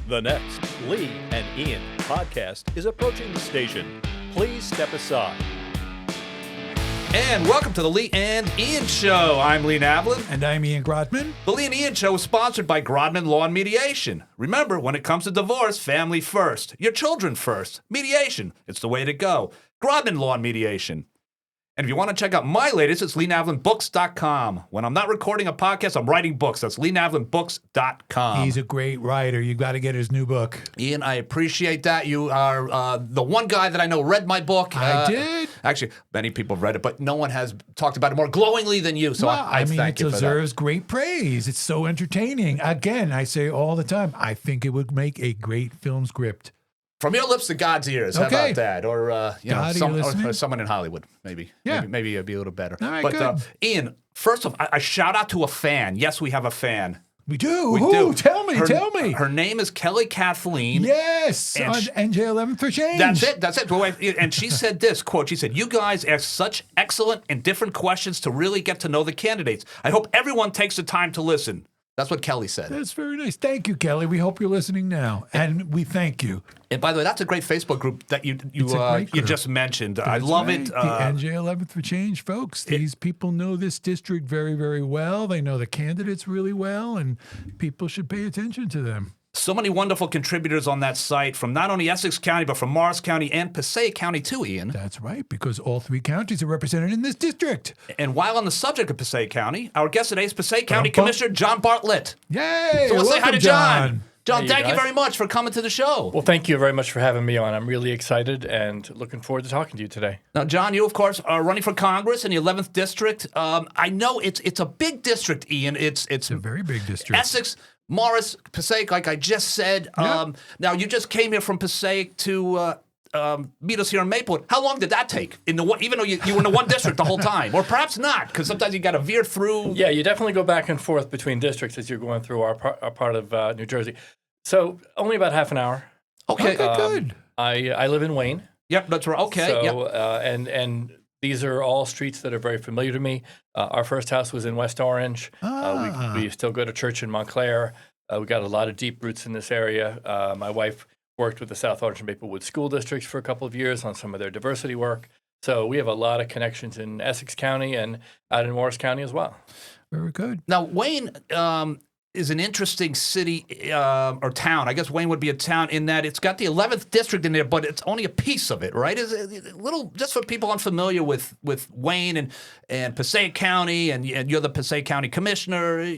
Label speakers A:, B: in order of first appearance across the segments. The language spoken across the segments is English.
A: The next Lee and Ian podcast is approaching the station. Please step aside.
B: And welcome to the Lee and Ian Show. I'm Lee Navlin.
C: And I'm Ian Grotman.
B: The Lee and Ian Show is sponsored by Grodman Law and Mediation. Remember, when it comes to divorce, family first. Your children first. Mediation. It's the way to go. Grodman Law and Mediation. And if you want to check out my latest, it's LeeNavlinBooks.com. When I'm not recording a podcast, I'm writing books. That's LeeNavlinBooks.com.
C: He's a great writer. You got to get his new book.
B: Ian, I appreciate that. You are the one guy that I know read my book.
C: I did.
B: Actually, many people have read it, but no one has talked about it more glowingly than you. So I
C: mean,
B: thank you for that.
C: It deserves great praise. It's so entertaining. Again, I say all the time, I think it would make a great film script.
B: From your lips to God's ears. How about that? Or, or someone in Hollywood, maybe.
C: Yeah.
B: Maybe it'd be a little better.
C: All right,
B: but
C: good.
B: Ian, first off, I shout out to a fan. Yes, we have a fan.
C: We do?
B: We
C: Who?
B: do.
C: Tell me.
B: Her name is Kelly Kathleen.
C: Yes,
B: And
C: on NJ11 for Change.
B: That's it. And she said this, quote, she said, "You guys ask such excellent and different questions to really get to know the candidates. I hope everyone takes the time to listen." That's what Kelly said.
C: That's very nice. Thank you, Kelly. We hope you're listening now. And we thank you.
B: And by the way, that's a great Facebook group that you just mentioned.
C: That's
B: I love
C: right.
B: it.
C: The NJ11 for Change, folks. These people know this district very, very well. They know the candidates really well, and people should pay attention to them.
B: So many wonderful contributors on that site from not only Essex County, but from Morris County and Passaic County too, Ian.
C: That's right, because all three counties are represented in this district.
B: And while on the subject of Passaic County, our guest today is Passaic County Commissioner John Bartlett.
C: Yay!
B: So let's say hi to John. John,
D: Hey,
B: thank you
D: guys.
B: very much for coming to the show.
D: Well, thank you very much for having me on. I'm really excited and looking forward to talking to you today.
B: Now, John, you, of course, are running for Congress in the 11th District. I know it's a big district, Ian. It's
C: a very big district.
B: Essex, Morris, Passaic, like I just said.
C: Yeah.
B: Now, you just came here from Passaic to meet us here in Maplewood. How long did that take? Even though you were in the one district the whole time, or perhaps not, because sometimes you got to veer through.
D: Yeah, you definitely go back and forth between districts as you're going through our part of New Jersey. So only about half an hour.
B: Okay,
C: good.
D: I live in Wayne.
B: Yep, that's right. Okay,
D: So,
B: yep.
D: and these are all streets that are very familiar to me. Our first house was in West Orange. We still go to church in Montclair. We got a lot of deep roots in this area. My wife worked with the South Orange and Maplewood school districts for a couple of years on some of their diversity work. So we have a lot of connections in Essex County and out in Morris County as well.
C: Very good.
B: Now, Wayne is an interesting city or town. I guess Wayne would be a town in that it's got the 11th district in there, but it's only a piece of it, right? Is it a little, just for people unfamiliar with Wayne and Passaic County, and you're the Passaic County Commissioner.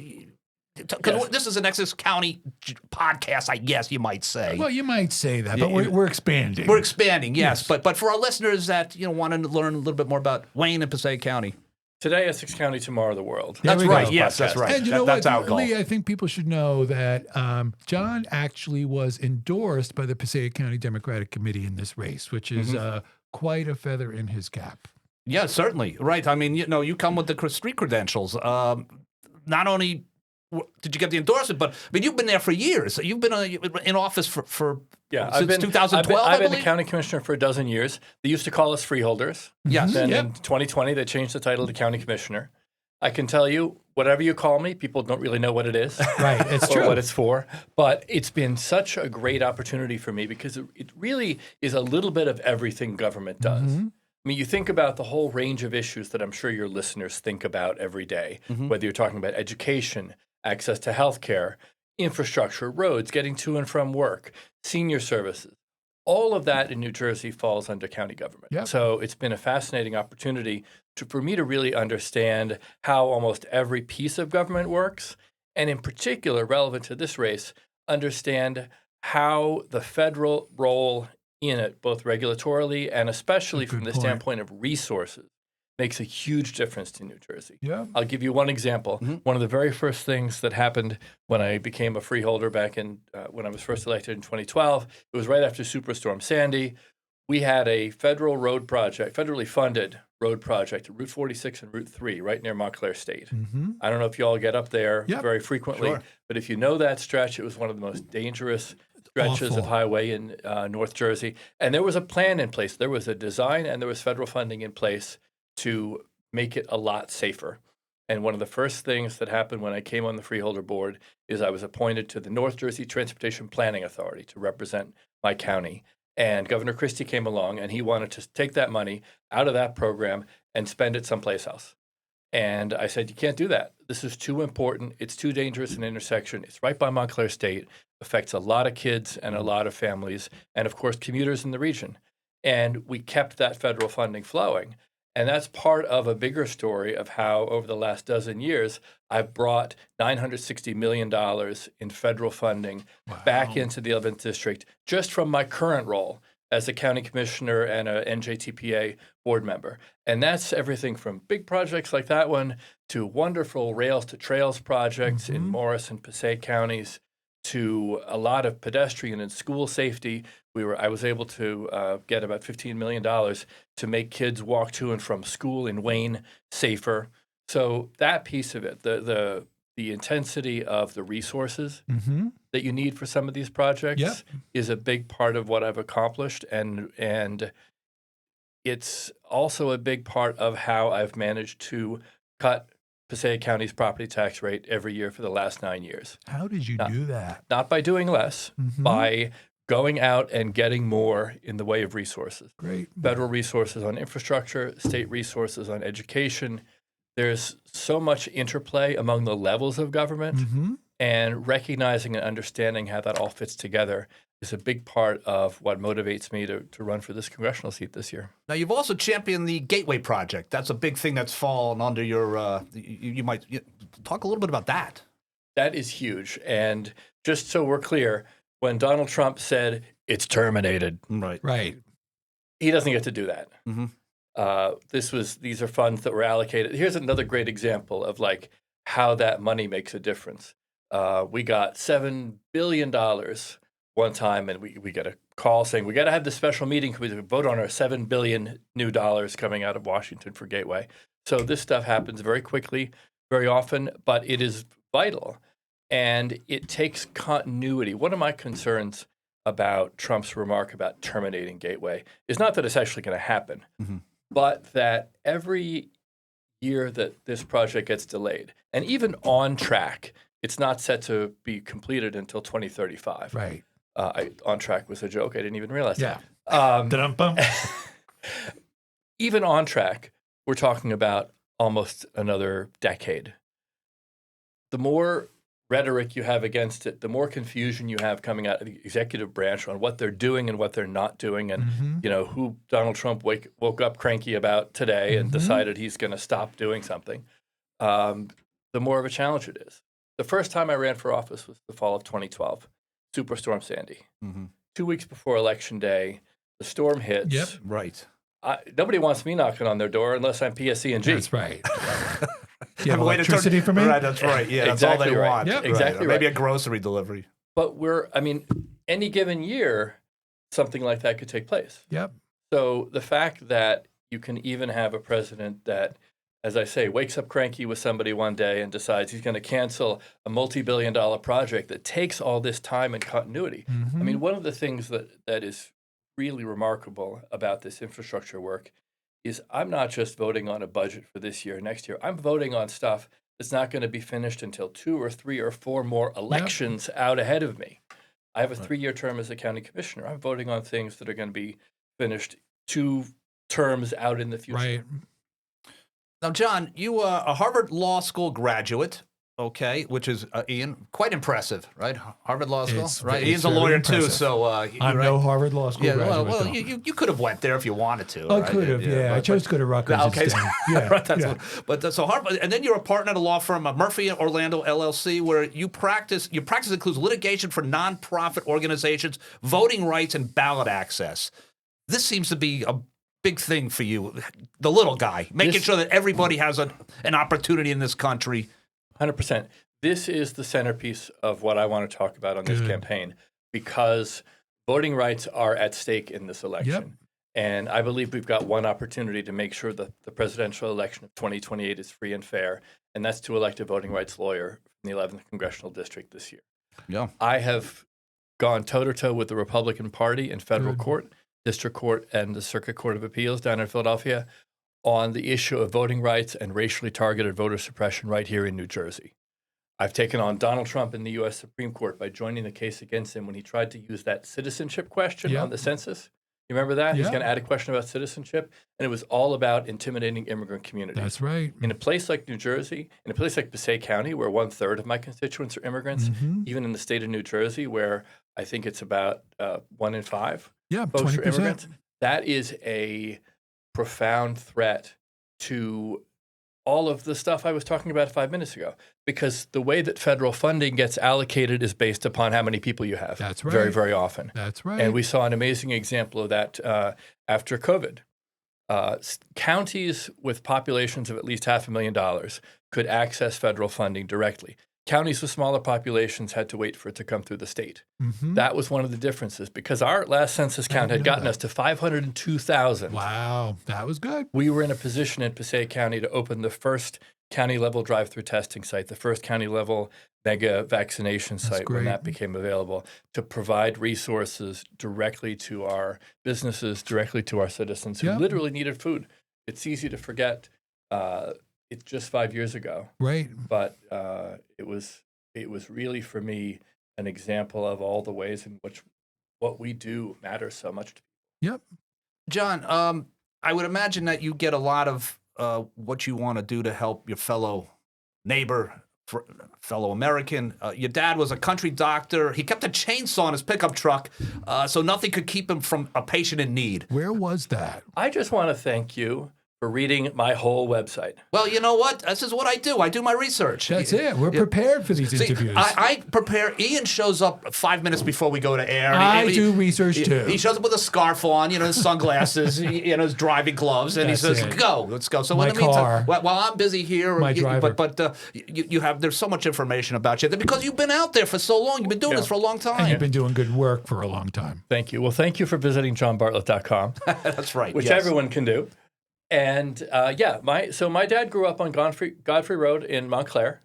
B: Because this is an Essex County podcast, I guess you might say.
C: Well, you might say that, but we're expanding.
B: We're expanding, yes. But for our listeners that want to learn a little bit more about Wayne and Passaic County.
D: Today, Essex County, tomorrow, the world.
B: That's right.
D: Podcast.
B: Yes, that's right.
C: And you know
B: that's
C: what,
B: our goal.
C: Lee, I think people should know that John actually was endorsed by the Passaic County Democratic Committee in this race, which is quite a feather in his cap.
B: Yeah, certainly. Right. I mean, you come with the street credentials. Not only did you get the endorsement, but I mean, you've been there for years. You've been in office for since 2012,
D: I've been the county commissioner for a dozen years. They used to call us freeholders.
B: Yes.
D: Then in 2020, they changed the title to county commissioner. I can tell you, whatever you call me, people don't really know what it is.
C: Right, it's
D: or
C: true.
D: what it's for. But it's been such a great opportunity for me because it really is a little bit of everything government does. I mean, you think about the whole range of issues that I'm sure your listeners think about every day, whether you're talking about education, access to health care, infrastructure, roads, getting to and from work, senior services. All of that in New Jersey falls under county government.
C: Yep.
D: So it's been a fascinating opportunity for me to really understand how almost every piece of government works, and in particular, relevant to this race, understand how the federal role in it, both regulatorily and especially from the standpoint of resources, makes a huge difference to New Jersey.
C: Yeah.
D: I'll give you one example. One of the very first things that happened when I became a freeholder back in when I was first elected in 2012, it was right after Superstorm Sandy. We had a federal road project, federally funded road project, Route 46 and Route 3, right near Montclair State. I don't know if you all get up there very frequently, but if you know that stretch, it was one of the most dangerous stretches of highway in North Jersey. And there was a plan in place. There was a design and there was federal funding in place to make it a lot safer. And one of the first things that happened when I came on the freeholder board is I was appointed to the North Jersey Transportation Planning Authority to represent my county. And Governor Christie came along, and he wanted to take that money out of that program and spend it someplace else. And I said, you can't do that. This is too important. It's too dangerous an intersection. It's right by Montclair State, affects a lot of kids and a lot of families, and of course, commuters in the region. And we kept that federal funding flowing. And that's part of a bigger story of how, over the last dozen years, I've brought $960 million in federal funding back into the 11th District just from my current role as a county commissioner and a NJTPA board member. And that's everything from big projects like that one to wonderful rails to trails projects in Morris and Passaic counties, to a lot of pedestrian and school safety. I was able to get about $15 million to make kids walk to and from school in Wayne safer. So that piece of it, the intensity of the resources that you need for some of these projects is a big part of what I've accomplished. And it's also a big part of how I've managed to cut Passaic County's property tax rate every year for the last 9 years.
C: How did you do that?
D: Not by doing less, by going out and getting more in the way of resources.
C: Great.
D: Federal resources on infrastructure, state resources on education. There's so much interplay among the levels of government, and recognizing and understanding how that all fits together is a big part of what motivates me to run for this congressional seat this year.
B: Now, you've also championed the Gateway Project. That's a big thing that's fallen under your, you might talk a little bit about that.
D: That is huge. And just so we're clear, when Donald Trump said it's terminated,
C: Right.
D: he doesn't get to do that. These are funds that were allocated. Here's another great example of like how that money makes a difference. We got $7 billion one time, and we got a call saying we got to have this special meeting. We vote on our $7 billion new dollars coming out of Washington for Gateway. So this stuff happens very quickly, very often, but it is vital, and it takes continuity. One of my concerns about Trump's remark about terminating Gateway is not that it's actually going to happen, but that every year that this project gets delayed, and even on track, it's not set to be completed until 2035.
C: Right.
D: On track was a joke. I didn't even realize
C: Yeah.
D: that. Even on track, we're talking about almost another decade. The more rhetoric you have against it, the more confusion you have coming out of the executive branch on what they're doing and what they're not doing, and who Donald Trump woke up cranky about today and decided he's going to stop doing something, the more of a challenge it is. The first time I ran for office was the fall of 2012, Superstorm Sandy. 2 weeks before Election Day, the storm hits.
C: Yep.
B: Right.
D: Nobody wants me knocking on their door unless I'm PSC&G.
C: That's right. Do you have electricity for me?
B: Right, that's right. Yeah,
D: Exactly
B: that's all they
D: right.
B: want.
C: Yep.
D: Exactly
B: Maybe
D: right.
B: a grocery delivery.
D: But any given year, something like that could take place.
C: Yep.
D: So the fact that you can even have a president that, as I say, wakes up cranky with somebody one day and decides he's going to cancel a multi-billion-dollar project that takes all this time and continuity. I mean, one of the things that is really remarkable about this infrastructure work is I'm not just voting on a budget for this year, next year. I'm voting on stuff that's not going to be finished until 2 or 3 or 4 more elections out ahead of me. I have a 3-year term as a county commissioner. I'm voting on things that are going to be finished 2 terms out in the future.
C: Right.
B: Now, John, you are a Harvard Law School graduate, okay, which is, Ian, quite impressive, right? Harvard Law School,
C: It's
B: right?
C: it's
B: Ian's a
C: very
B: lawyer,
C: impressive.
B: too, so...
C: I'm no Harvard Law School graduate.
B: Well,
C: though.
B: you could have went there if you wanted to.
C: I
B: right?
C: could have, yeah. I chose to go to Rutgers
B: Okay,
C: instead. Yeah,
B: right, that's
C: yeah.
B: But so Harvard, and then you're a partner at a law firm, Murphy and Orlando LLC, where your practice includes litigation for nonprofit organizations, voting rights, and ballot access. This seems to be a big thing for you, the little guy, making sure that everybody has an opportunity in this country.
D: 100%. This is the centerpiece of what I want to talk about on this campaign, because voting rights are at stake in this election.
C: Yep.
D: And I believe we've got one opportunity to make sure that the presidential election of 2028 is free and fair, and that's to elect a voting rights lawyer from the 11th Congressional District this year.
B: Yeah.
D: I have gone toe-to-toe with the Republican Party in federal court, district court, and the Circuit Court of Appeals down in Philadelphia on the issue of voting rights and racially targeted voter suppression right here in New Jersey. I've taken on Donald Trump in the U.S. Supreme Court by joining the case against him when he tried to use that citizenship question on the census. You remember that? He's going to add a question about citizenship, and it was all about intimidating immigrant communities.
C: That's right.
D: In a place like New Jersey, in a place like Passaic County, where 1/3 of my constituents are immigrants, even in the state of New Jersey, where I think it's about 1 in 5 folks
C: 20%.
D: are immigrants, that is a profound threat to all of the stuff I was talking about 5 minutes ago, because the way that federal funding gets allocated is based upon how many people you have.
C: That's right.
D: Very, very often.
C: That's right.
D: And we saw an amazing example of that after COVID. Counties with populations of at least $500,000 could access federal funding directly. Counties with smaller populations had to wait for it to come through the state. That was one of the differences, because our last census count had gotten us to 502,000.
C: Wow, that was good.
D: We were in a position in Passaic County to open the first county-level drive-through testing site, the first county-level mega vaccination site when that became available, to provide resources directly to our businesses, directly to our citizens who literally needed food. It's easy to forget it's just 5 years ago.
C: Right.
D: But it was really, for me, an example of all the ways in which what we do matters so much to people.
C: Yep.
B: John, I would imagine that you get a lot of what you want to do to help your fellow neighbor, fellow American. Your dad was a country doctor. He kept a chainsaw in his pickup truck, so nothing could keep him from a patient in need.
C: Where was that?
D: I just want to thank you for reading my whole website.
B: Well, you know what? This is what I do. I do my research.
C: That's it. We're prepared for these interviews.
B: I prepare. Ian shows up 5 minutes before we go to air. And
C: I do research too.
B: He shows up with a scarf on, his sunglasses, his driving gloves, and
C: That's
B: he says,
C: it.
B: "Go, let's go." So
C: My
B: in the meantime,
C: car.
B: while I'm busy here,
C: My driver.
B: but you have there's so much information about you because you've been out there for so long. You've been doing this for a long time.
C: And you've been doing good work for a long time.
D: Thank you. Well, thank you for visiting johnbartlett.com.
B: That's right.
D: Which
B: yes.
D: everyone can do. And my dad grew up on Godfrey Road in Montclair,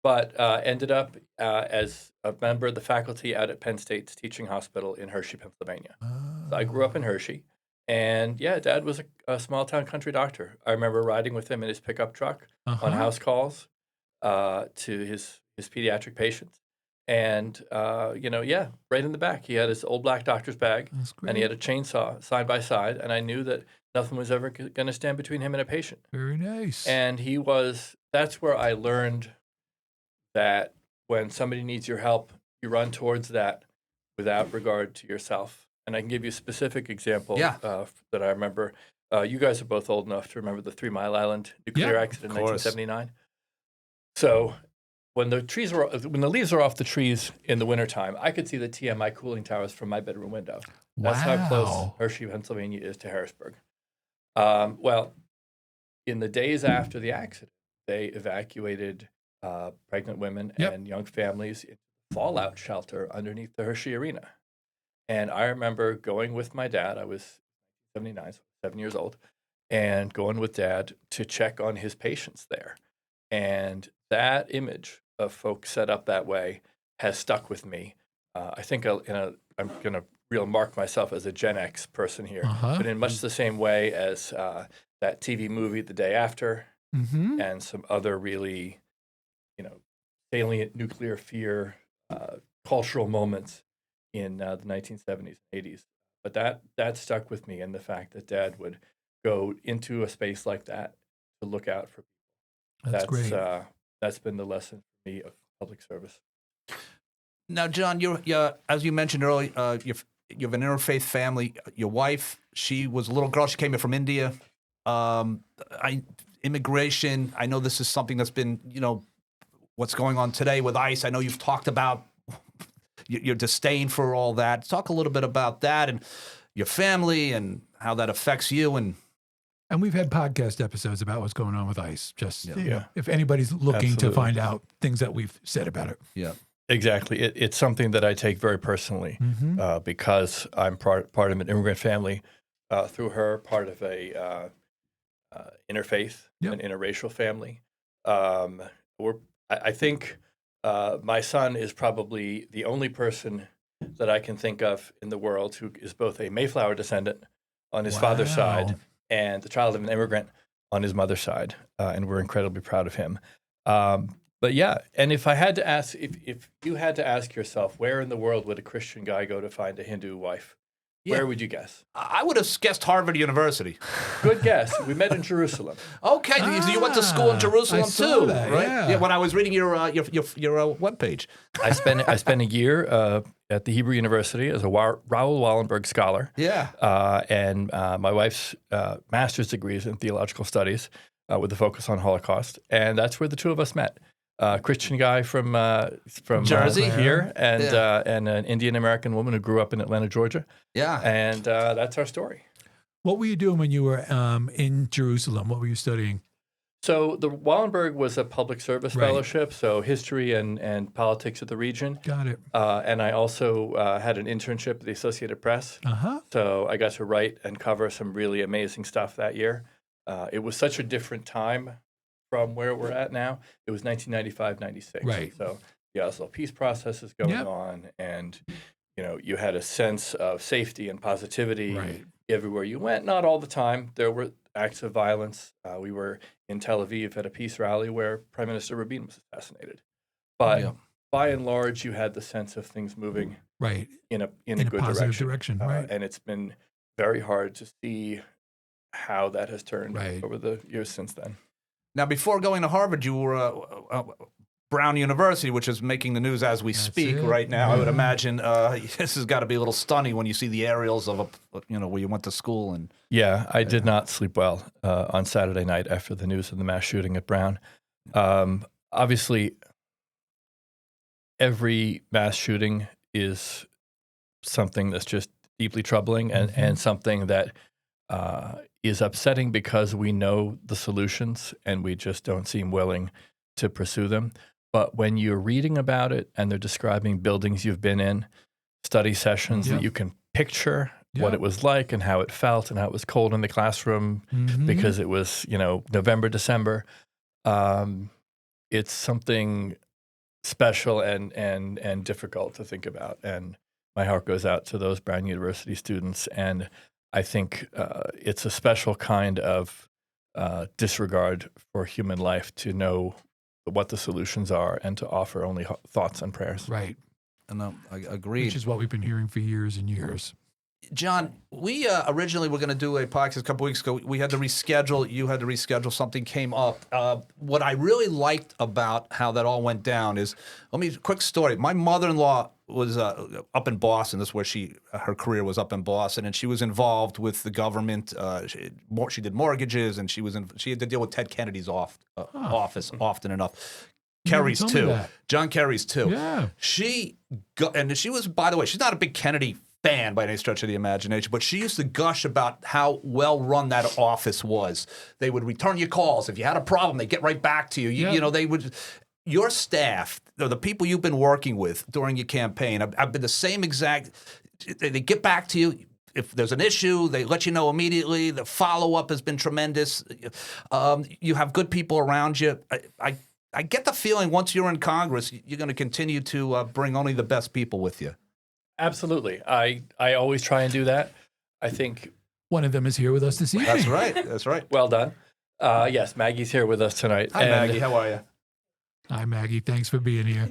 D: but ended up as a member of the faculty out at Penn State's teaching hospital in Hershey, Pennsylvania. So I grew up in Hershey, and Dad was a small town country doctor. I remember riding with him in his pickup truck on house calls to his pediatric patients. And, right in the back, he had his old black doctor's bag, and he had a chainsaw side by side, and I knew that nothing was ever going to stand between him and a patient.
C: Very nice.
D: And that's where I learned that when somebody needs your help, you run towards that without regard to yourself. And I can give you a specific example that I remember. You guys are both old enough to remember the 3 Mile Island nuclear accident in 1979. So when the leaves are off the trees in the wintertime, I could see the TMI cooling towers from my bedroom window. That's how close Hershey, Pennsylvania is to Harrisburg. In the days after the accident, they evacuated pregnant women and young families in a fallout shelter underneath the Hershey Arena. And I remember going with my dad. I was 79, so 7 years old, and going with Dad to check on his patients there. And that image of folks set up that way has stuck with me. I think I'm going to real mark myself as a Gen X person here, but in much the same way as that TV movie The Day After and some other really, salient nuclear fear cultural moments in the 1970s and 80s. But that stuck with me, and the fact that Dad would go into a space like that to look out for people.
C: That's great.
D: That's been the lesson for me of public service.
B: Now, John, you're as you mentioned earlier, you have an interfaith family. Your wife, she was a little girl. She came here from India. Immigration. I know this is something that's been, what's going on today with ICE. I know you've talked about your disdain for all that. Talk a little bit about that and your family and how that affects you.
C: And we've had podcast episodes about what's going on with ICE. Just if anybody's looking to find out things that we've said about it.
B: Yeah.
D: Exactly. It's something that I take very personally because I'm part of an immigrant family. Through her, part of a interfaith and interracial family. I think my son is probably the only person that I can think of in the world who is both a Mayflower descendant on his father's side and the child of an immigrant on his mother's side, and we're incredibly proud of him. But yeah, and if I had to ask, if you had to ask yourself, where in the world would a Christian guy go to find a Hindu wife? Where would you guess?
B: I would have guessed Harvard University.
D: Good guess. We met in Jerusalem.
B: Okay, so you went to school in Jerusalem
C: I saw
B: too,
C: that,
B: right?
C: yeah.
B: When I was reading your webpage.
D: I spent a year at the Hebrew University as a Raoul Wallenberg scholar.
B: Yeah.
D: And my wife's master's degree is in theological studies with a focus on Holocaust, and that's where the two of us met. Christian guy from
B: Jersey
D: here, and an Indian American woman who grew up in Atlanta, Georgia.
B: Yeah.
D: And that's our story.
C: What were you doing when you were in Jerusalem? What were you studying?
D: So the Wallenberg was a public service
C: Right.
D: fellowship, so history and politics of the region.
C: Got it.
D: And I also had an internship at the Associated Press.
C: Uh-huh.
D: So I got to write and cover some really amazing stuff that year. It was such a different time from where we're at now. It was 1995, 96.
C: Right.
D: So the Oslo peace process is going
C: Yep.
D: on, and you had a sense of safety and positivity
C: Right.
D: everywhere you went. Not all the time. There were acts of violence. We were in Tel Aviv at a peace rally where Prime Minister Rabin was assassinated. But
B: Yeah.
D: by and large, you had the sense of things moving
C: Right.
D: in a
C: In a
D: good
C: positive
D: direction.
C: direction, right.
D: And it's been very hard to see how that has turned
C: Right.
D: over the years since then.
B: Now, before going to Harvard, you were Brown University, which is making the news as we speak
C: it.
B: right now. I would
C: Yeah.
B: imagine this has got to be a little stunning when you see the aerials of where you went to school and.
D: Yeah, I did not sleep well on Saturday night after the news of the mass shooting at Brown. Obviously, every mass shooting is something that's just deeply troubling and something that is upsetting because we know the solutions and we just don't seem willing to pursue them. But when you're reading about it and they're describing buildings you've been in, study sessions that you can picture what it was like and how it felt and how it was cold in the classroom because it was, November, December, it's something special and difficult to think about. And my heart goes out to those Brown University students. And I think it's a special kind of disregard for human life to know what the solutions are and to offer only thoughts and prayers.
C: Right.
B: And I agreed.
C: Which is what we've been hearing for years and years.
B: John, we originally were going to do a podcast a couple weeks ago. We had to reschedule. You had to reschedule. Something came up. What I really liked about how that all went down is, quick story. My mother-in-law was up in Boston. That's where her career was, up in Boston, and she was involved with the government. She did mortgages, and she had to deal with Ted Kennedy's office often enough. Kerry's
C: told me
B: too.
C: that.
B: John Kerry's too.
C: Yeah.
B: She was, by the way, she's not a big Kennedy fan by any stretch of the imagination, but she used to gush about how well run that office was. They would return your calls. If you had a problem, they'd get right back to you. They would. Your staff, the people you've been working with during your campaign, have been the same exact. They get back to you. If there's an issue, they let you know immediately. The follow-up has been tremendous. You have good people around you. I get the feeling once you're in Congress, you're going to continue to bring only the best people with you.
D: Absolutely. I always try and do that. I think.
C: One of them is here with us this evening.
B: That's right. That's right.
D: Well done. Yes, Maggie's here with us tonight.
B: Hi, Maggie. How are you?
C: Hi, Maggie. Thanks for being here.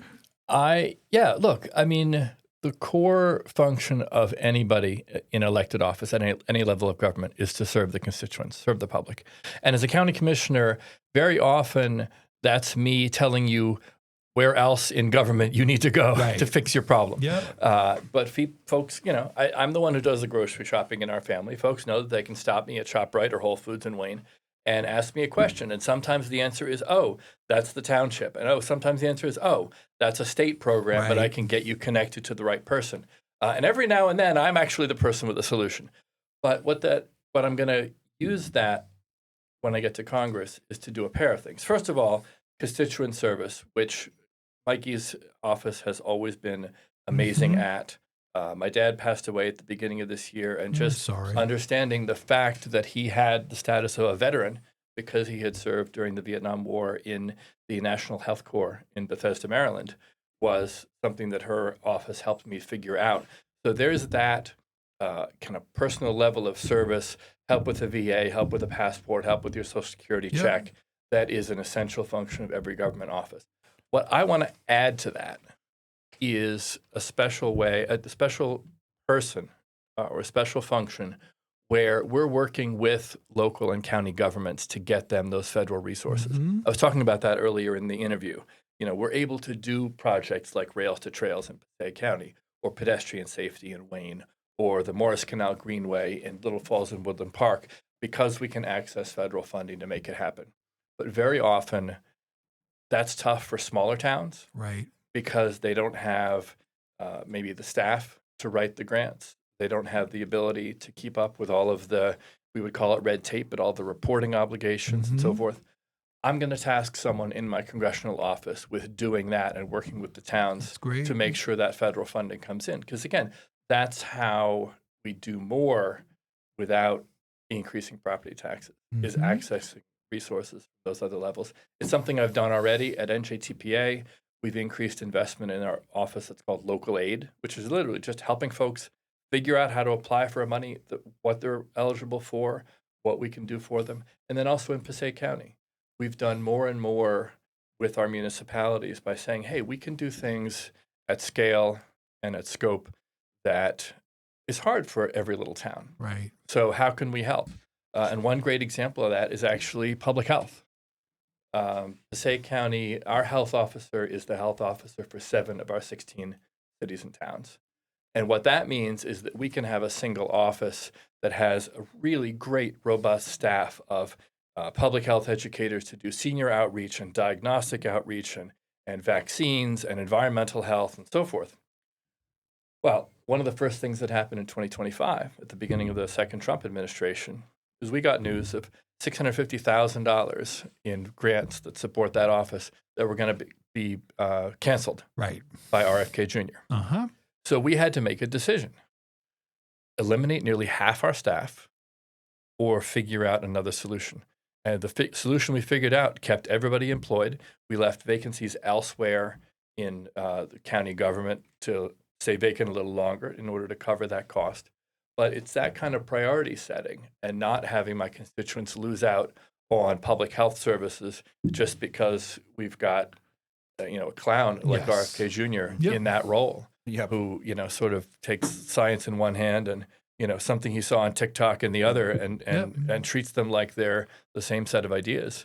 D: Look, the core function of anybody in elected office at any level of government is to serve the constituents, serve the public. And as a county commissioner, very often that's me telling you where else in government you need to go to fix your problem.
C: Yep.
D: But folks, I'm the one who does the grocery shopping in our family. Folks know that they can stop me at ShopRite or Whole Foods in Wayne and ask me a question. And sometimes the answer is, oh, that's the township. And sometimes the answer is, oh, that's a state program, but I can get you connected to the right person. And every now and then, I'm actually the person with the solution. But I'm going to use that when I get to Congress is to do a pair of things. First of all, constituent service, which Mikey's office has always been amazing at. My dad passed away at the beginning of this year, and just understanding the fact that he had the status of a veteran because he had served during the Vietnam War in the National Health Corps in Bethesda, Maryland, was something that her office helped me figure out. So there's that. kind of personal level of service, help with a VA, help with a passport, help with your Social Security check, that is an essential function of every government office. What I want to add to that is a special person or a special function where we're working with local and county governments to get them those federal resources. I was talking about that earlier in the interview. We're able to do projects like Rails to Trails in Passaic County, or pedestrian safety in Wayne, or the Morris Canal Greenway in Little Falls and Woodland Park, because we can access federal funding to make it happen. But very often, that's tough for smaller towns,
C: Right.
D: because they don't have maybe the staff to write the grants. They don't have the ability to keep up with all of the, we would call it red tape, but all the reporting obligations and so forth. I'm going to task someone in my congressional office with doing that and working with the towns to make sure that federal funding comes in. Because again, that's how we do more without increasing property taxes, is accessing resources from those other levels. It's something I've done already at NJTPA. We've increased investment in our office that's called Local Aid, which is literally just helping folks figure out how to apply for money, what they're eligible for, what we can do for them. And then also in Passaic County, we've done more and more with our municipalities by saying, hey, we can do things at scale and at scope that is hard for every little town.
C: Right.
D: So how can we help? And one great example of that is actually public health. Passaic County, our health officer is the health officer for 7 of our 16 cities and towns. And what that means is that we can have a single office that has a really great, robust staff of public health educators to do senior outreach and diagnostic outreach and vaccines and environmental health and so forth. Well, one of the first things that happened in 2025, at the beginning of the second Trump administration, is we got news of $650,000 in grants that support that office that were going to be canceled by RFK Jr. So we had to make a decision: eliminate nearly half our staff or figure out another solution. And the solution we figured out kept everybody employed. We left vacancies elsewhere in the county government to stay vacant a little longer in order to cover that cost. But it's that kind of priority setting and not having my constituents lose out on public health services just because we've got a clown like RFK Jr. in that role, who sort of takes science in one hand and something he saw on TikTok in the other, and treats them like they're the same set of ideas.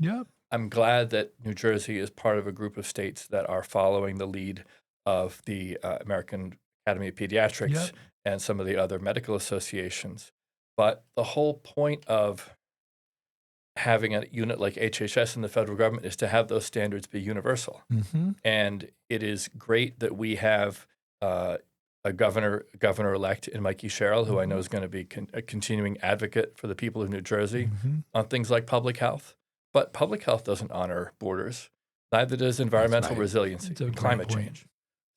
D: I'm glad that New Jersey is part of a group of states that are following the lead of the American Academy of Pediatrics and some of the other medical associations. But the whole point of having a unit like HHS in the federal government is to have those standards be universal. And it is great that we have a governor-elect in Mikey Sherrill, who I know is going to be a continuing advocate for the people of New Jersey on things like public health. But public health doesn't honor borders. Neither does environmental resiliency and climate change.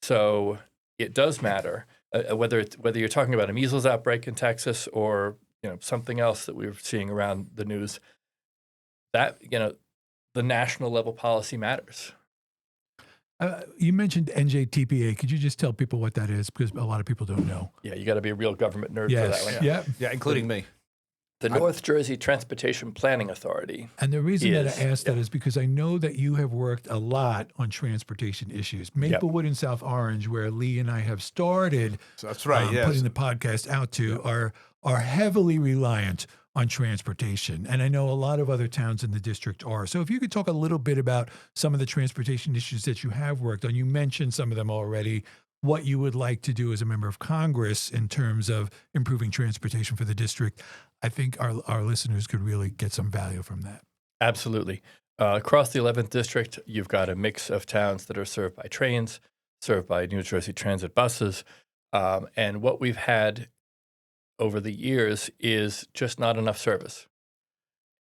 D: So it does matter whether you're talking about a measles outbreak in Texas or something else that we're seeing around the news. That the national level policy matters.
C: You mentioned NJTPA. Could you just tell people what that is? Because a lot of people don't know.
D: Yeah, you got to be a real government nerd for that one.
E: Yeah, including me.
D: The North Jersey Transportation Planning Authority.
C: And the reason that I asked that is because I know that you have worked a lot on transportation issues. Maplewood and South Orange, where Lee and I have started
E: that's right,
C: putting the podcast out to, are heavily reliant on transportation. And I know a lot of other towns in the district are. So if you could talk a little bit about some of the transportation issues that you have worked on. You mentioned some of them already. What you would like to do as a member of Congress in terms of improving transportation for the district. I think our listeners could really get some value from that.
D: Absolutely. Across the 11th district, you've got a mix of towns that are served by trains, served by New Jersey Transit buses. And what we've had over the years is just not enough service.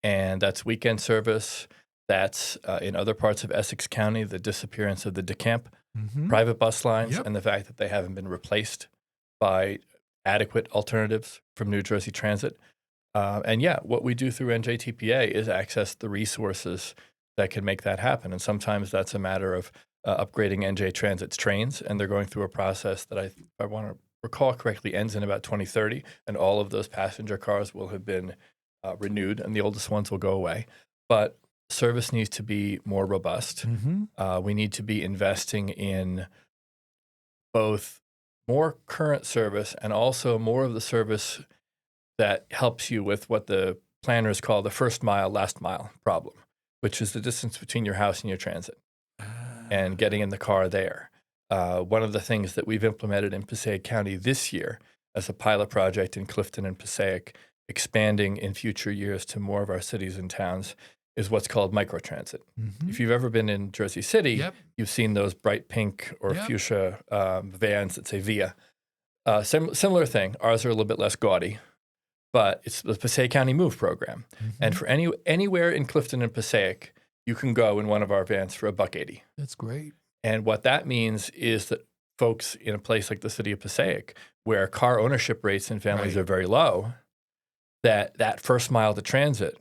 D: And that's weekend service. That's in other parts of Essex County, the disappearance of the DeCamp private bus lines and the fact that they haven't been replaced by adequate alternatives from New Jersey Transit. What we do through NJTPA is access the resources that can make that happen. And sometimes that's a matter of upgrading NJ Transit's trains, and they're going through a process that I want to recall correctly, ends in about 2030, and all of those passenger cars will have been renewed, and the oldest ones will go away. But service needs to be more robust. We need to be investing in both more current service and also more of the service that helps you with what the planners call the first mile, last mile problem, which is the distance between your house and your transit and getting in the car there. One of the things that we've implemented in Passaic County this year as a pilot project in Clifton and Passaic, expanding in future years to more of our cities and towns, is what's called microtransit. If you've ever been in Jersey City, you've seen those bright pink or fuchsia vans that say VIA. Similar thing. Ours are a little bit less gaudy, but it's the Passaic County Move program. And for anywhere in Clifton and Passaic, you can go in one of our vans for $1.80.
C: That's great.
D: And what that means is that folks in a place like the city of Passaic, where car ownership rates in families are very low, that first mile to transit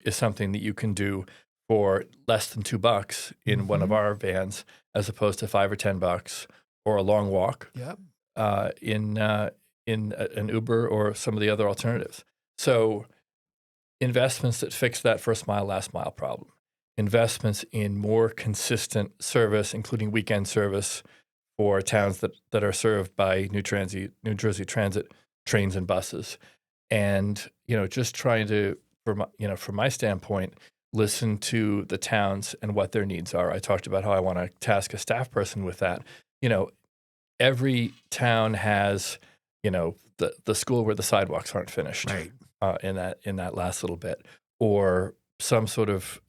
D: is something that you can do for less than $2 in one of our vans, as opposed to $5 or $10, or a long walk in an Uber or some of the other alternatives. So investments that fix that first mile, last mile problem, investments in more consistent service, including weekend service for towns that are served by New Jersey Transit trains and buses, and just trying to, from my standpoint, listen to the towns and what their needs are. I talked about how I want to task a staff person with that. Every town has, the school where the sidewalks aren't finished in that last little bit, or some sort of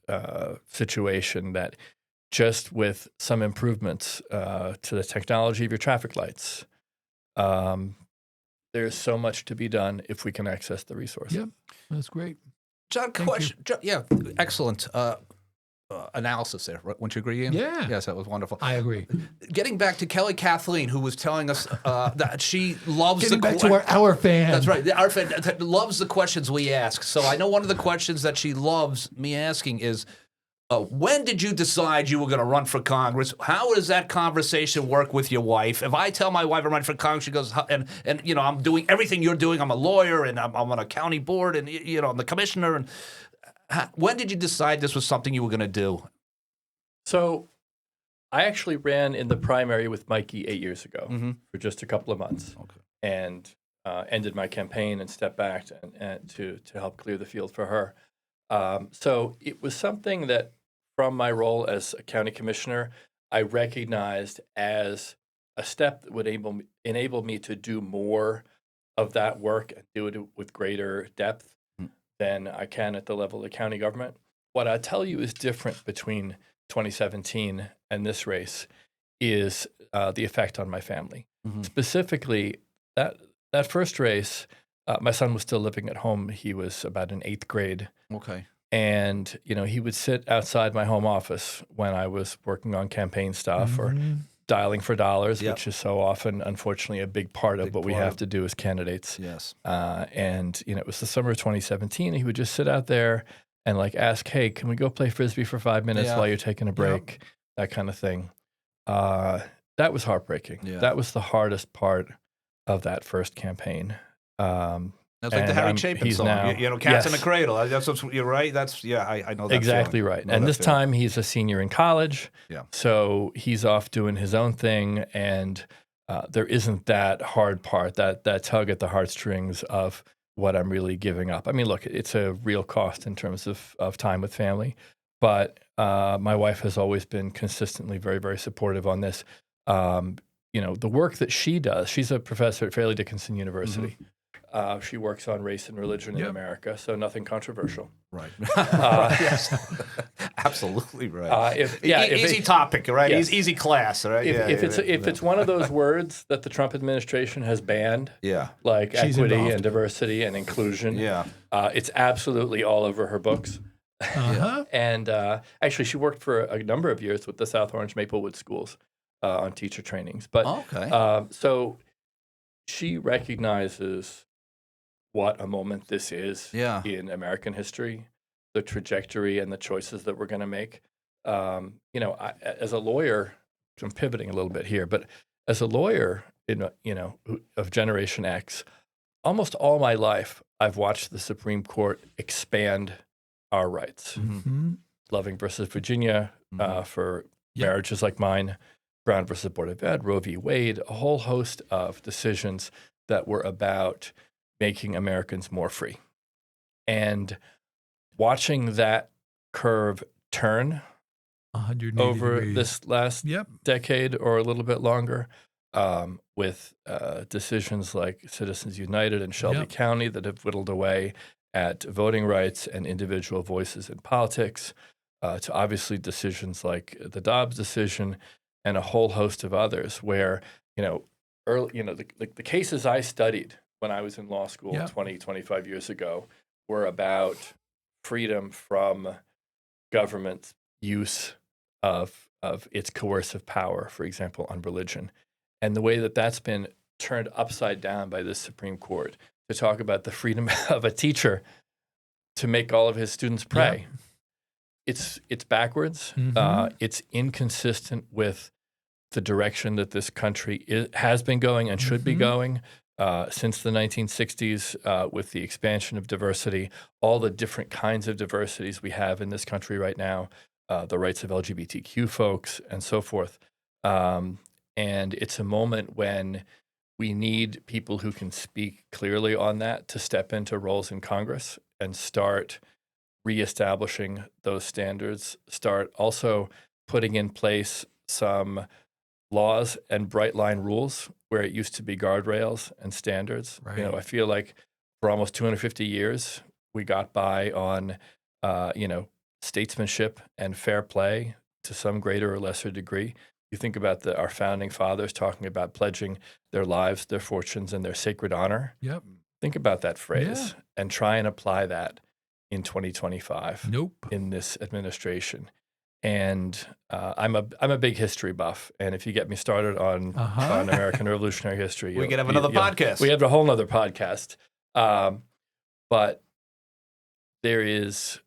D: situation that just with some improvements to the technology of your traffic lights, there's so much to be done if we can access the resources.
C: Yep, that's great.
B: John, question. Yeah, excellent analysis there. Wouldn't you agree, Ian?
C: Yeah.
B: Yes, that was wonderful.
C: I agree.
B: Getting back to Kelly Kathleen, who was telling us that she loves
C: Getting back to our fan.
B: That's right. Our fan loves the questions we ask. So I know one of the questions that she loves me asking is, when did you decide you were going to run for Congress? How does that conversation work with your wife? If I tell my wife I'm running for Congress, she goes, and I'm doing everything you're doing. I'm a lawyer, and I'm on a county board, and I'm the commissioner. And when did you decide this was something you were going to do?
D: So I actually ran in the primary with Mikey 8 years ago for just a couple of months, and ended my campaign and stepped back and to help clear the field for her. So it was something that, from my role as a county commissioner, I recognized as a step that would enable me to do more of that work and do it with greater depth than I can at the level of the county government. What I tell you is different between 2017 and this race is the effect on my family. Specifically, that first race, my son was still living at home. He was about in 8th grade.
B: Okay.
D: And, he would sit outside my home office when I was working on campaign stuff or dialing for dollars, which is so often, unfortunately, a big part of what we have to do as candidates.
B: Yes.
D: And, it was the summer of 2017. And he would just sit out there and ask, hey, can we go play Frisbee for 5 minutes while you're taking a break? That kind of thing. That was heartbreaking. Yeah. That was the hardest part of that first campaign.
B: That's like the Harry Chapin song, now, Cats in the Cradle. That's what you're right. I know that
D: exactly
B: song.
D: Right. And this time he's a senior in college.
B: Yeah.
D: So he's off doing his own thing, and there isn't that hard part, that tug at the heartstrings of what I'm really giving up. I mean, look, it's a real cost in terms of time with family, but my wife has always been consistently very, very supportive on this. The work that she does, she's a professor at Fairleigh Dickinson University. She works on race and religion in America, so nothing controversial.
B: Right. Yes. Absolutely right. Easy topic, right?
D: Yes.
B: Easy class, right?
D: If it's one of those words that the Trump administration has banned, like
C: She's
D: equity
C: involved.
D: and diversity and inclusion, it's absolutely all over her books. And actually, she worked for a number of years with the South Orange Maplewood schools on teacher trainings. But so she recognizes what a moment this is in American history, the trajectory and the choices that we're going to make. As a lawyer, I'm pivoting a little bit here, but as a lawyer, of Generation X, almost all my life, I've watched the Supreme Court expand our rights.
C: Mhm.
D: Loving versus Virginia for
C: Yep.
D: marriages like mine, Brown versus Board of Ed, Roe v. Wade, a whole host of decisions that were about making Americans more free. And watching that curve turn
C: 180
D: over
C: degrees.
D: this last
C: Yep.
D: decade or a little bit longer, with decisions like Citizens United and Shelby
C: Yep.
D: County that have whittled away at voting rights and individual voices in politics, to obviously decisions like the Dobbs decision and a whole host of others where, the cases I studied when I was in law school
C: Yep.
D: 20, 25 years ago were about freedom from government use of its coercive power, for example, on religion. And the way that that's been turned upside down by the Supreme Court to talk about the freedom of a teacher to make all of his students pray. It's backwards.
C: Mhm.
D: It's inconsistent with the direction that this country has been going and should be going since the 1960s, with the expansion of diversity, all the different kinds of diversities we have in this country right now, the rights of LGBTQ folks, and so forth. And it's a moment when we need people who can speak clearly on that to step into roles in Congress and start reestablishing those standards, start also putting in place some laws and bright line rules where it used to be guardrails and standards.
C: Right.
D: I feel like for almost 250 years, we got by on, statesmanship and fair play to some greater or lesser degree. You think about our founding fathers talking about pledging their lives, their fortunes, and their sacred honor.
C: Yep.
D: Think about that phrase and try and apply that in 2025
C: Nope.
D: in this administration. And I'm a big history buff, and if you get me started on American Revolutionary history,
B: We could have another podcast.
D: We have a whole nother podcast. But there is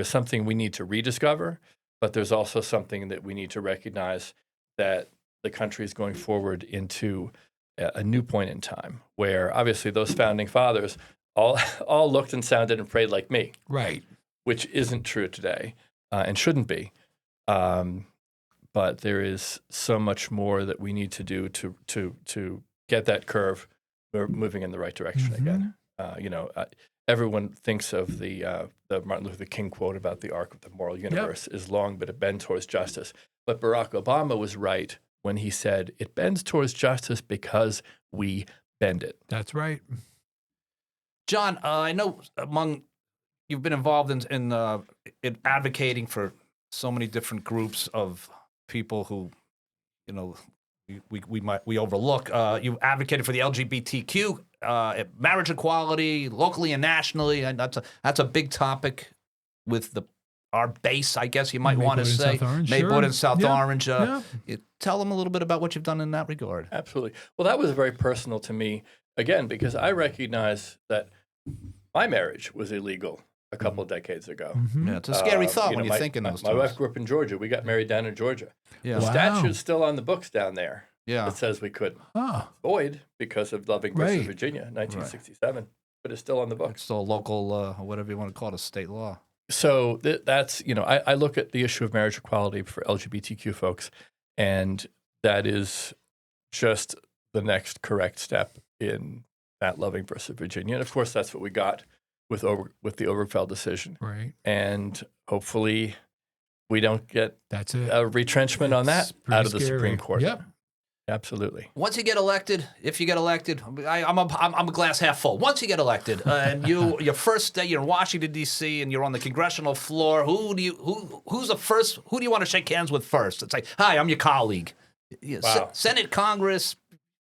D: something we need to rediscover, but there's also something that we need to recognize that the country is going forward into a new point in time, where obviously those founding fathers all looked and sounded and prayed like me.
C: Right.
D: Which isn't true today and shouldn't be. But there is so much more that we need to do to get that curve moving in the right direction again. Everyone thinks of the Martin Luther King quote about the arc of the moral universe is long, but it bends towards justice. But Barack Obama was right when he said it bends towards justice because we bend it.
C: That's right.
B: John, I know you've been involved in advocating for so many different groups of people who, we overlook. You advocated for the LGBTQ, marriage equality, locally and nationally, and that's a big topic with our base, I guess you might want to say. Maplewood and South Orange. Tell them a little bit about what you've done in that regard.
D: Absolutely. Well, that was very personal to me, again, because I recognize that my marriage was illegal a couple of decades ago.
B: Yeah, it's a scary thought when you think in those
D: My
B: terms.
D: wife grew up in Georgia. We got married down in Georgia.
B: Yeah.
D: The
C: Wow.
D: statute's still on the books down there
B: Yeah.
D: that says we couldn't. Void because of Loving
C: Right.
D: versus Virginia, 1967, but it's still on the
B: It's
D: books.
B: still a local, whatever you want to call it, a state law.
D: So that's, I look at the issue of marriage equality for LGBTQ folks, and that is just the next correct step in that Loving versus Virginia. And of course, that's what we got with the Obergefell decision.
C: Right.
D: And hopefully we don't get
C: That's it.
D: a retrenchment on that
C: It's pretty
D: out of the
C: scary.
D: Supreme Court.
C: Yep.
D: Absolutely.
B: Once you get elected, if you get elected, I'm a glass half full. Once you get elected, and your first day, you're in Washington D.C. and you're on the congressional floor. Who's the first? Who do you want to shake hands with first? It's like, hi, I'm your colleague.
D: Wow.
B: Senate, Congress.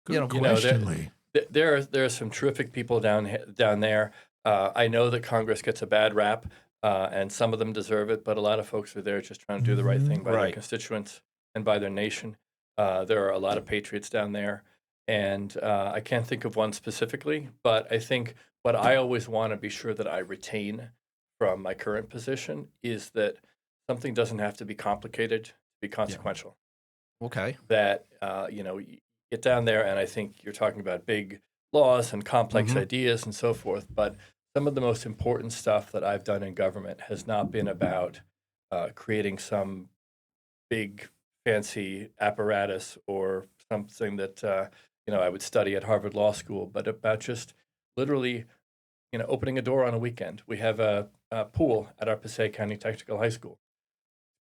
C: Question, Lee.
D: There are some terrific people down there. I know that Congress gets a bad rap, and some of them deserve it, but a lot of folks are there just trying to do the right thing by their constituents and by their nation. There are a lot of patriots down there, and I can't think of one specifically, but I think what I always want to be sure that I retain from my current position is that something doesn't have to be complicated to be consequential.
B: Okay.
D: that, you get down there, and I think you're talking about big laws and complex ideas and so forth. But some of the most important stuff that I've done in government has not been about creating some big fancy apparatus or something that I would study at Harvard Law School, but about just literally opening a door on a weekend. We have a pool at our Passaic County Technical High School,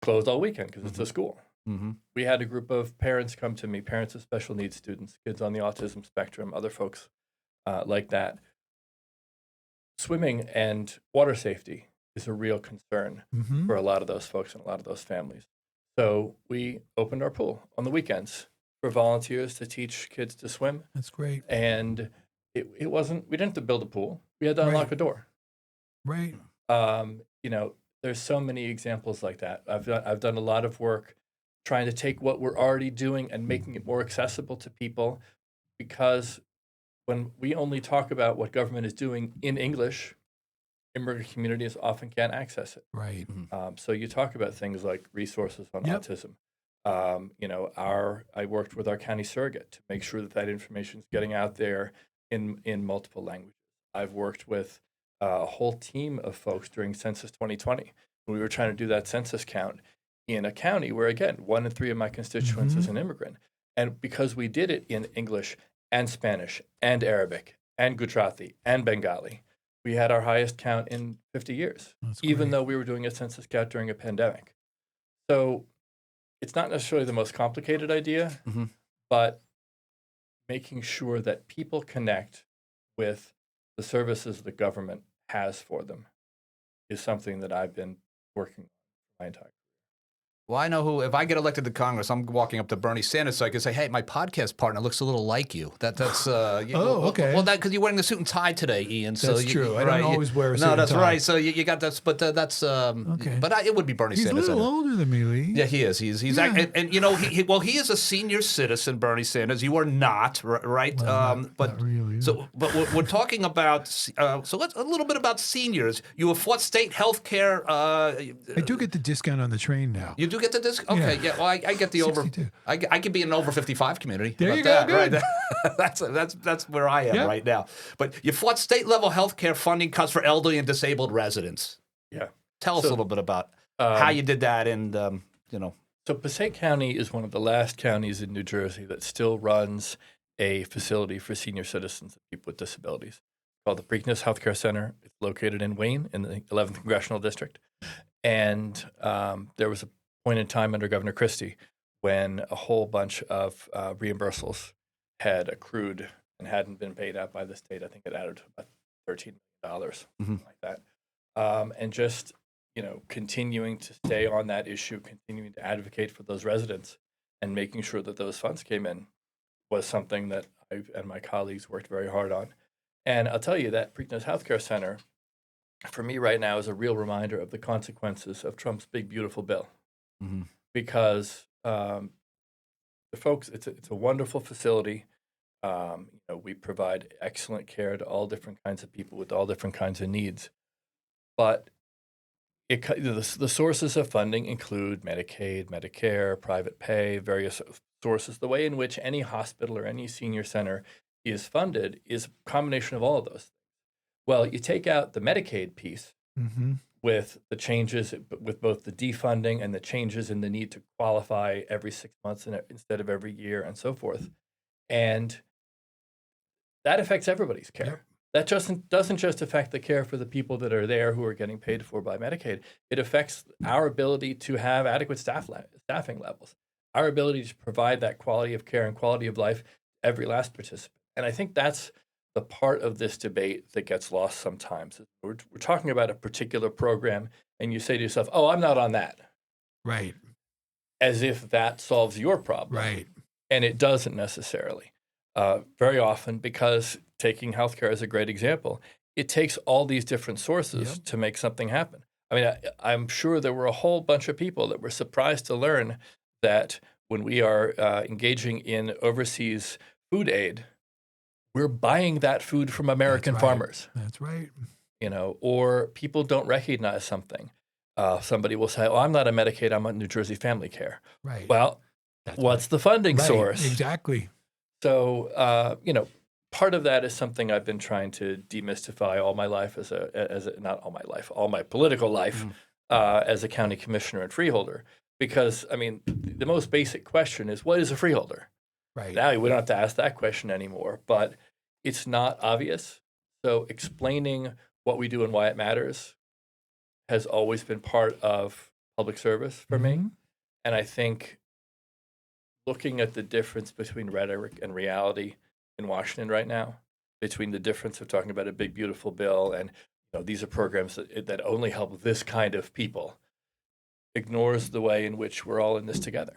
D: closed all weekend because it's a school. We had a group of parents come to me, parents of special needs students, kids on the autism spectrum, other folks like that. Swimming and water safety is a real concern for a lot of those folks and a lot of those families. So we opened our pool on the weekends for volunteers to teach kids to swim.
C: That's great.
D: And it wasn't, we didn't have to build a pool. We had to unlock a door.
C: Right.
D: There's so many examples like that. I've done a lot of work trying to take what we're already doing and making it more accessible to people, because when we only talk about what government is doing in English, immigrant communities often can't access it.
C: Right.
D: So you talk about things like resources on autism. I worked with our county surrogate to make sure that information is getting out there in multiple languages. I've worked with a whole team of folks during Census 2020. We were trying to do that census count in a county where, again, 1 in 3 of my constituents is an immigrant. And because we did it in English and Spanish and Arabic and Gujarati and Bengali, we had our highest count in 50 years, even though we were doing a census count during a pandemic. So it's not necessarily the most complicated idea, but making sure that people connect with the services the government has for them is something that I've been working on my entire career.
B: Well, I know who, if I get elected to Congress, I'm walking up to Bernie Sanders so I can say, hey, my podcast partner looks a little like you. That's
C: okay.
B: Well, because you're wearing the suit and tie today, Ian. So
C: That's true. I don't always wear a suit
B: No,
C: and
B: that's
C: tie.
B: right. So you got that, but that's,
C: Okay.
B: But it would be Bernie
C: He's
B: Sanders.
C: a little older than me, Lee.
B: Yeah, he is. He's
C: Yeah.
B: and he is a senior citizen, Bernie Sanders. You are not, right?
C: Well,
B: but
C: not really.
B: so, but we're talking about so let's a little bit about seniors. You afford state health care.
C: I do get the discount on the train now.
B: You do get the disc. Okay, yeah. Well, I get the over.
C: 62.
B: I could be in an over 55 community.
C: There
B: How
C: you
B: about
C: go,
B: that, right? That's where I am
C: Yep.
B: right now. But you fought state level health care funding cuts for elderly and disabled residents.
D: Yeah.
B: Tell us a little bit about how you did that, and
D: So Passaic County is one of the last counties in New Jersey that still runs a facility for senior citizens and people with disabilities called the Preakness Healthcare Center. It's located in Wayne in the 11th Congressional District. And there was a point in time under Governor Christie when a whole bunch of reimbursables had accrued and hadn't been paid out by the state. I think it added to about $13 million, something like that. And just continuing to stay on that issue, continuing to advocate for those residents and making sure that those funds came in was something that I and my colleagues worked very hard on. And I'll tell you that Preakness Healthcare Center, for me right now, is a real reminder of the consequences of Trump's big, beautiful bill. Because the folks, it's a wonderful facility. We provide excellent care to all different kinds of people with all different kinds of needs. But the sources of funding include Medicaid, Medicare, private pay, various sources. The way in which any hospital or any senior center is funded is a combination of all of those. Well, you take out the Medicaid piece with the changes, with both the defunding and the changes in the need to qualify every 6 months instead of every year and so forth. And that affects everybody's care.
C: Yep.
D: That doesn't just affect the care for the people that are there who are getting paid for by Medicaid. It affects our ability to have adequate staffing levels, our ability to provide that quality of care and quality of life to every last participant. And I think that's the part of this debate that gets lost sometimes. We're talking about a particular program, and you say to yourself, oh, I'm not on that.
C: Right.
D: As if that solves your problem.
C: Right.
D: And it doesn't necessarily. Very often, because taking healthcare as a great example, it takes all these different sources to make something happen. I mean, I'm sure there were a whole bunch of people that were surprised to learn that when we are engaging in overseas food aid, we're buying that food from American farmers.
C: That's right.
D: Or people don't recognize something. Somebody will say, oh, I'm not on Medicaid, I'm on New Jersey Family Care.
C: Right.
D: Well, what's the funding
C: right,
D: source?
C: exactly.
D: So, part of that is something I've been trying to demystify all my life not all my life, all my political life as a county commissioner and freeholder. Because, the most basic question is, what is a freeholder?
C: Right.
D: Now we don't have to ask that question anymore, but it's not obvious. So explaining what we do and why it matters has always been part of public service for me. And I think looking at the difference between rhetoric and reality in Washington right now, between the difference of talking about a big, beautiful bill and these are programs that only help this kind of people, ignores the way in which we're all in this together.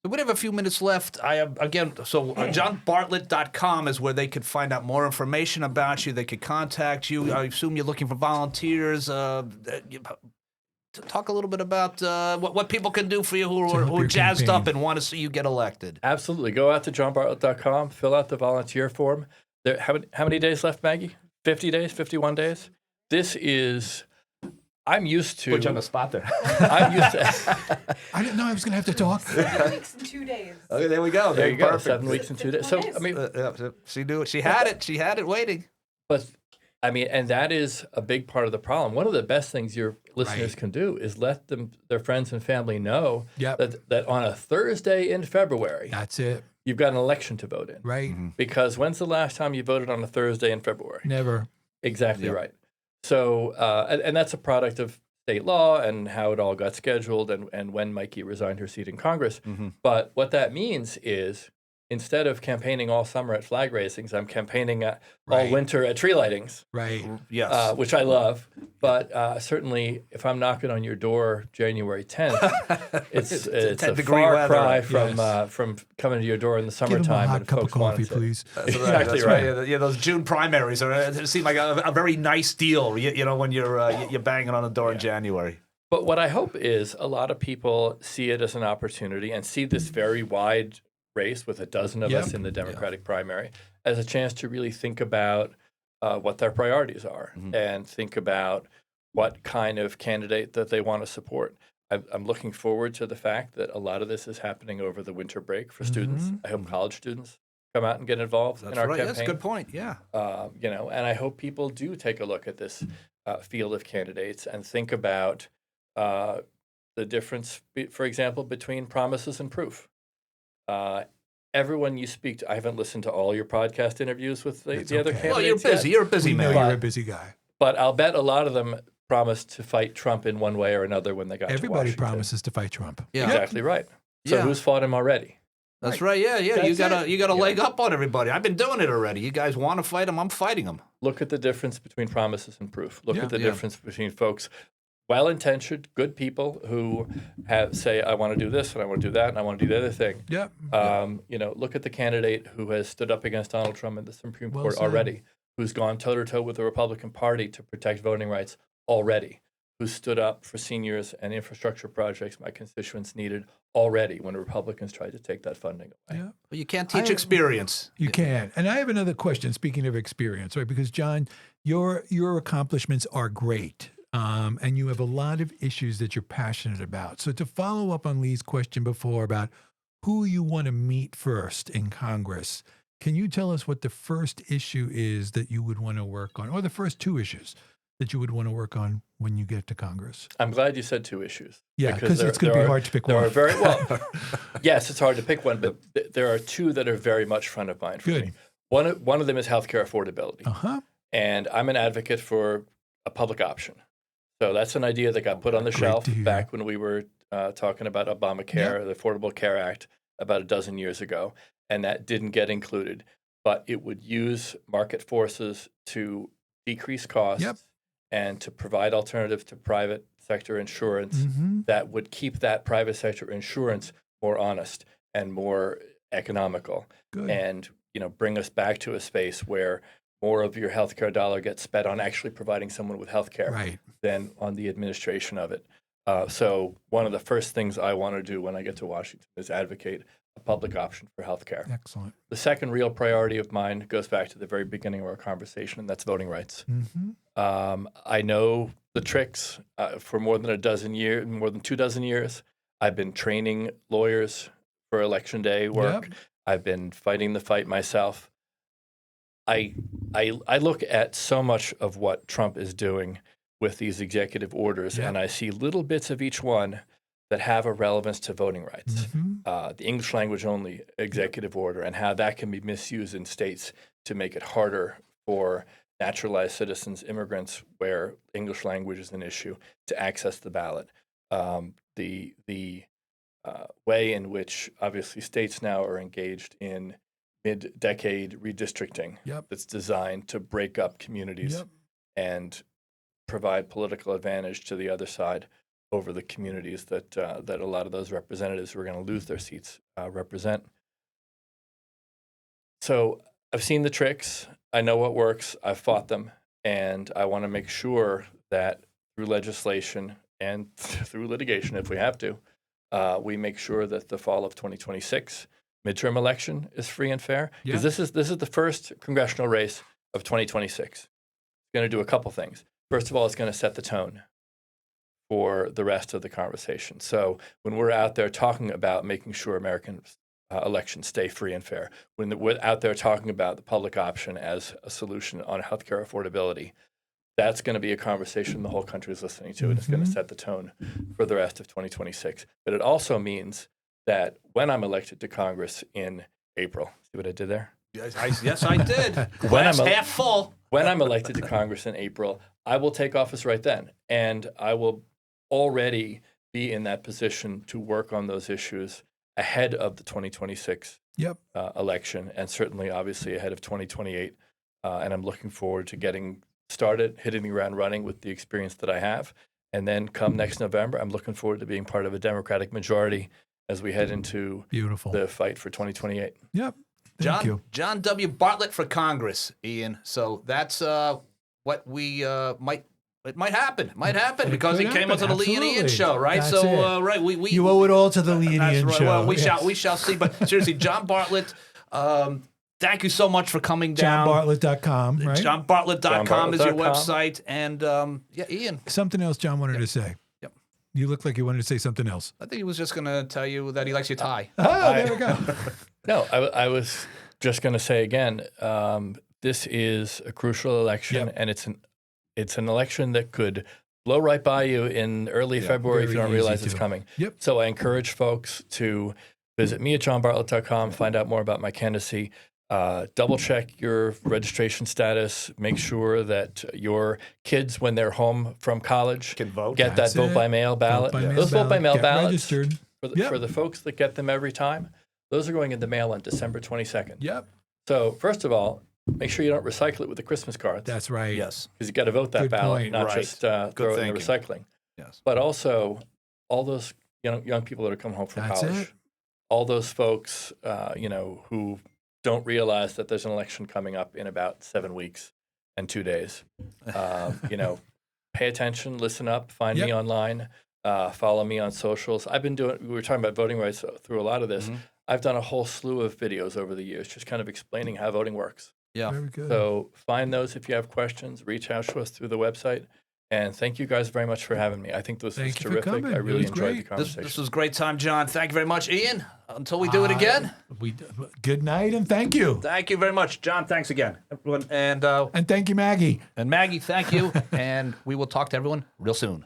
B: We have a few minutes left. I have, again, so johnbartlett.com is where they could find out more information about you. They could contact you. I assume you're looking for volunteers. Talk a little bit about what people can do for you who are jazzed
C: campaign.
B: up and want to see you get elected.
D: Absolutely. Go out to johnbartlett.com, fill out the volunteer form. How many days left, Maggie? 50 days, 51 days? I'm used to.
B: Put you on the spot there.
D: I'm used to.
C: I didn't know I was going to have to talk.
E: 7 weeks and 2 days.
B: Okay, there we go.
D: There you go.
B: Perfect.
D: 7 weeks and 2 days. So,
B: She knew it. She had it. She had it waiting.
D: but and that is a big part of the problem. One of the best things your listeners
C: Right.
D: can do is let their friends and family know
C: Yep.
D: that on a Thursday in February,
C: That's it.
D: you've got an election to vote in.
C: Right.
D: Because when's the last time you voted on a Thursday in February?
C: Never.
D: Exactly right. So, and that's a product of state law and how it all got scheduled and when Mikey resigned her seat in Congress. But what that means is instead of campaigning all summer at flag raisings, I'm campaigning all
C: Right.
D: winter at tree lightings,
C: Right.
B: Yes.
D: which I love. But certainly if I'm knocking on your door January 10th, it's a
B: 10-degree
D: far
B: weather.
D: cry
C: Yes.
D: from coming to your door in the
C: Give them a
D: summertime.
C: hot
D: when
C: cup of
D: folks want
C: coffee,
D: it to-
C: please.
D: Exactly
B: That's
D: right.
B: Yeah, those June primaries seem like a very nice deal. You know, when you're banging on the door in January.
D: But what I hope is a lot of people see it as an opportunity and see this very wide race with a dozen of us
C: Yep.
D: in the Democratic primary as a chance to really think about what their priorities are and think about what kind of candidate that they want to support. I'm looking forward to the fact that a lot of this is happening over the winter break for students. I hope college students come out and get involved in our campaign.
B: That's a good point. Yeah.
D: And I hope people do take a look at this field of candidates and think about the difference, for example, between promises and proof. Everyone you speak to, I haven't listened to all your podcast interviews with the other
C: okay.
D: candidates.
B: Well, you're busy.
D: yet,
B: You're a busy
C: We know
B: man.
C: you're a busy guy.
D: but I'll bet a lot of them promised to fight Trump in one way or another when they got to
C: Everybody
D: Washington.
C: promises to fight Trump.
B: Yeah.
D: Exactly right. So
B: Yeah.
D: who's fought him already?
B: That's right. Yeah. You
D: That's
B: got a leg up on everybody. I've been doing it already. You guys want to fight them? I'm fighting them.
D: Look at the difference between promises and proof. Look
C: Yeah.
D: at the
B: Yeah.
D: difference between folks, well-intentioned, good people who say, I want to do this and I want to do that and I want to do the other thing.
C: Yep.
D: Look at the candidate who has stood up against Donald Trump in the Supreme
C: Well
D: Court
C: said.
D: already, who's gone toe-to-toe with the Republican Party to protect voting rights already, who stood up for seniors and infrastructure projects my constituents needed already when Republicans tried to take that funding away.
C: Yeah.
B: But you can't teach experience.
C: You can. And I have another question, speaking of experience, right? Because, John, your accomplishments are great. And you have a lot of issues that you're passionate about. So to follow up on Lee's question before about who you want to meet first in Congress, can you tell us what the first issue is that you would want to work on, or the first two issues that you would want to work on when you get to Congress?
D: I'm glad you said two issues.
C: Yeah, because it's going to be hard to pick
D: There
C: one.
D: are very well. Yes, it's hard to pick one, but there are two that are very much front of mind for
C: Good.
D: me. One of them is healthcare affordability,
C: Uh-huh.
D: and I'm an advocate for a public option. So that's an idea that got put on the
C: Great
D: shelf
C: to hear.
D: back when we were talking about Obamacare, the Affordable Care Act, about a dozen years ago, and that didn't get included. But it would use market forces to decrease costs
C: Yep.
D: and to provide alternatives to private sector insurance
C: Mm-hmm.
D: that would keep that private sector insurance more honest and more economical,
C: Good.
D: and bring us back to a space where more of your healthcare dollar gets spent on actually providing someone with healthcare
C: Right.
D: than on the administration of it. So one of the first things I want to do when I get to Washington is advocate a public option for healthcare.
C: Excellent.
D: The second real priority of mine goes back to the very beginning of our conversation, and that's voting rights.
C: Mm-hmm.
D: I know the tricks for more than 2 dozen years. I've been training lawyers for election day work.
C: Yep.
D: I've been fighting the fight myself. I look at so much of what Trump is doing with these executive orders,
C: Yep.
D: and I see little bits of each one that have a relevance to voting rights. The English language only executive order, and how that can be misused in states to make it harder for naturalized citizens, immigrants, where English language is an issue, to access the ballot. The way in which obviously states now are engaged in mid-decade redistricting
C: Yep.
D: that's designed to break up communities
C: Yep.
D: and provide political advantage to the other side over the communities that a lot of those representatives who are going to lose their seats represent. So I've seen the tricks. I know what works. I've fought them. And I want to make sure that through legislation and through litigation, if we have to, we make sure that the fall of 2026 midterm election is free and fair. Because this is the first congressional race of 2026. It's going to do a couple things. First of all, it's going to set the tone for the rest of the conversation. So when we're out there talking about making sure American elections stay free and fair, when we're out there talking about the public option as a solution on healthcare affordability, that's going to be a conversation the whole country is listening to, and it's going to set the tone for the rest of 2026. But it also means that when I'm elected to Congress in April, see what I did there?
B: Yes, I did. Glass half full.
D: When I'm elected to Congress in April, I will take office right then, and I will already be in that position to work on those issues ahead of the 2026 election, and certainly, obviously, ahead of 2028. And I'm looking forward to getting started, hitting the ground running with the experience that I have. And then come next November, I'm looking forward to being part of a Democratic majority as we head into the fight for 2028.
C: Yep. Thank you.
B: John W. Bartlett for Congress, Ian. So that's what we It might happen. It might happen because he came onto the Lee and Ian show, right?
C: That's
B: so,
C: it.
B: right, we
C: you owe it all to the Lee and
B: that's
C: Ian
B: right.
C: show.
B: Well, we shall see. But seriously, John Bartlett, thank you so much for coming down.
C: JohnBartlett.com, right?
B: JohnBartlett.com is your website. And Ian.
C: Something else John wanted to say.
B: Yep.
C: You look like you wanted to say something else.
B: I think he was just going to tell you that he likes your tie.
C: Oh, there we go.
D: No, I was just going to say again, this is a crucial election, and it's an election that could blow right by you in early February if you don't realize it's coming.
C: Yep.
D: So I encourage folks to visit me at johnbartlett.com, find out more about my candidacy, double check your registration status, make sure that your kids, when they're home from college,
B: Can vote.
D: get
C: That's
D: that vote
C: it.
D: by mail ballot.
C: Vote by mail
D: Those vote by mail
C: Get
D: ballots
C: registered.
D: for the folks that get them every time, those are going in the mail on December 22nd.
C: Yep.
D: So first of all, make sure you don't recycle it with the Christmas cards.
C: That's right.
B: Yes.
D: Because you got to vote that
C: Good
D: ballot,
C: point.
D: not
B: Right.
D: just throw it in the
B: thinking.
D: recycling.
B: Yes.
D: But also, all those young people that are coming home from
C: That's
D: college,
C: it.
D: all those folks, who don't realize that there's an election coming up in about 7 weeks and 2 days. Pay attention, listen up, find me online, follow me on socials. We were talking about voting rights through a lot of this. I've done a whole slew of videos over the years, just kind of explaining how voting works.
B: Yeah.
C: Very good.
D: So find those if you have questions, reach out to us through the website. And thank you guys very much for having me. I think this was
C: Thank you for
D: terrific.
C: coming.
D: I
C: It
D: really
C: was
D: enjoyed
C: great.
D: the conversation.
B: This was a great time, John. Thank you very much, Ian. Until we do it again.
C: Good night and thank you.
B: Thank you very much, John. Thanks again, everyone. And
C: And thank you, Maggie.
B: Maggie, thank you. And we will talk to everyone real soon.